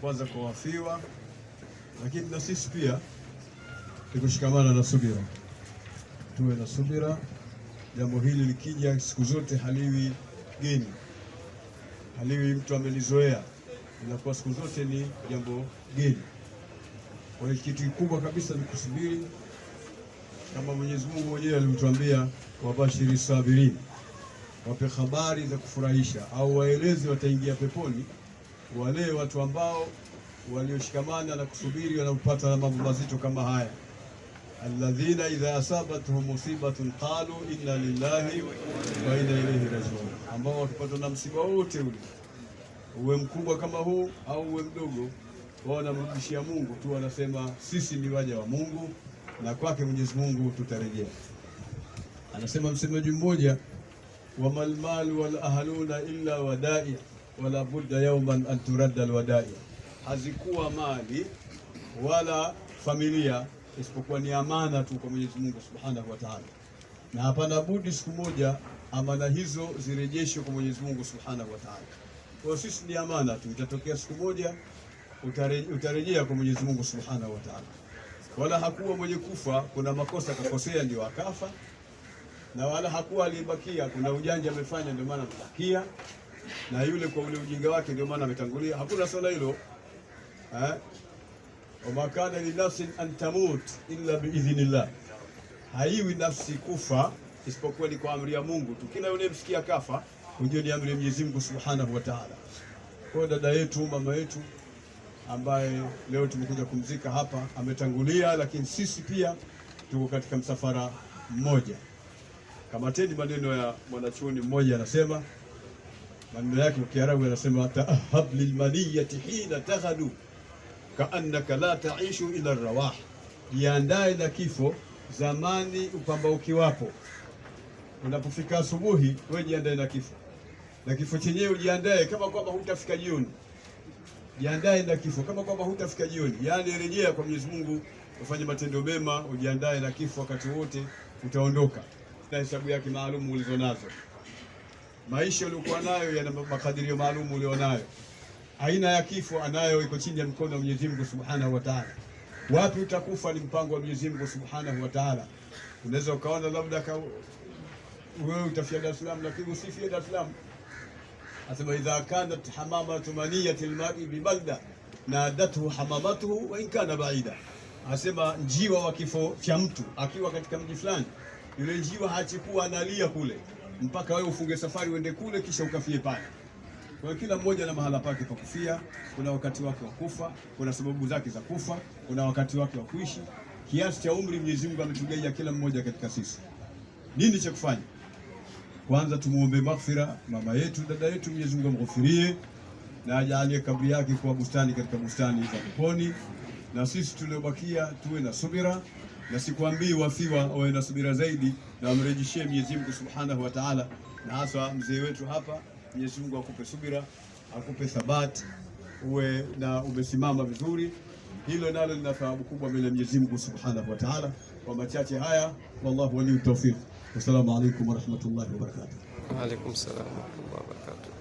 kwanza kwa wafiwa, lakini na sisi pia tukushikamana na subira. Tuwe na subira. Jambo hili likija siku zote haliwi geni, haliwi mtu amelizoea, inakuwa siku zote ni jambo geni. Kwa hiyo kitu kikubwa kabisa ni kusubiri, kama Mwenyezi Mungu mwenyewe alimtuambia wabashiri sabirin, wape habari za kufurahisha au waelezi wataingia peponi wale watu ambao walioshikamana na kusubiri wanapata na mambo mazito kama haya. Alladhina idha asabatuhum musibatun qalu inna lillahi wa inna ilayhi rajiun, ambao wakipatwa na msiba wote ule, uwe mkubwa kama huu au uwe mdogo, wao wanamrudishia Mungu tu, wanasema sisi ni waja wa Mungu na kwake Mwenyezi Mungu tutarejea. Anasema msemaji mmoja, wamal malu wal ahluna illa wadai wala budda yawman an turadda al wadai, hazikuwa mali wala familia isipokuwa ni amana tu kwa Mwenyezi Mungu Subhanahu wa Ta'ala, na hapana budi siku moja amana hizo zirejeshwe kwa Mwenyezi Mungu Subhanahu wa Ta'ala. Kwa sisi ni amana tu, itatokea siku moja utarejea kwa Mwenyezi Mungu Subhanahu wa Ta'ala. Wala hakuwa mwenye kufa kuna makosa kakosea ndio akafa, na wala hakuwa alibakia kuna ujanja amefanya ndio maana amebakia, na yule kwa ule ujinga wake ndio maana ametangulia. Hakuna swala hilo. Wama kana li nafsin an tamut illa biidhnillah, haiwi nafsi kufa isipokuwa ni kwa amri ya Mungu tu. Kila yule msikia kafa, ujue ni amri ya Mwenyezi Mungu Subhanahu wa Ta'ala. Kwa dada yetu, mama yetu ambaye leo tumekuja kumzika hapa ametangulia, lakini sisi pia tuko katika msafara mmoja. Kamateni maneno ya mwanachuoni mmoja, anasema maneno yake kwa Kiarabu, anasema ta'ahab lilmaniyati hina taghadu kaannaka la taishu ila rawah, jiandae na kifo zamani upambauki wapo. Unapofika asubuhi wewe jiandae na kifo, na kifo chenyewe ujiandae kama kwamba hutafika jioni. Jiandae na kifo kama kwamba hutafika jioni, yaani rejea kwa Mwenyezi Mungu, ufanye matendo mema, ujiandae na kifo wakati wote utaondoka, na hesabu yake maalum ulizonazo. Maisha uliokuwa nayo yana makadirio maalum ulionayo. Aina ya kifo anayo iko chini ya mkono wa Mwenyezi Mungu Subhanahu wa Ta'ala. Wapi utakufa ni mpango wa Mwenyezi Mungu Subhanahu wa Ta'ala. Unaweza ukaona labda wewe utafia Dar es Salaam, lakini usifie Dar es Salaam. Asema idha kanat hamamatu maniyati almar'i bibalda nadathu hamamatuhu wa in kana ba'ida. Asema njiwa wa kifo cha mtu akiwa katika mji fulani, yule njiwa hachikuwa analia kule mpaka wewe ufunge safari uende kule kisha ukafie pale. Kwa kila mmoja na mahala pake pa kufia. Kuna wakati wake wa kufa, kuna sababu zake za kufa, kuna wakati wake wa kuishi. Kiasi cha umri Mwenyezi Mungu ametugaia kila mmoja katika sisi. Nini cha kufanya? Kwanza tumuombe maghfira mama yetu, dada yetu, Mwenyezi Mungu amghufirie na ajalie kaburi yake kuwa bustani katika bustani za peponi, na sisi tuliobakia tuwe na subira, na sikwambii wafiwa wawe na subira zaidi, na wamrejeshie Mwenyezi Mungu Subhanahu wa Ta'ala, na hasa mzee wetu hapa. Mwenyezi Mungu akupe subira, akupe thabati, uwe na umesimama vizuri. Hilo nalo lina thawabu kubwa mbele ya Mwenyezi Mungu Subhanahu wa Ta'ala. Kwa machache haya, wallahu waliyu tawfiq. Wassalamu alaykum wa rahmatullahi wa barakatuh. Wa alaykum salaam wa rahmatullahi wa barakatuh.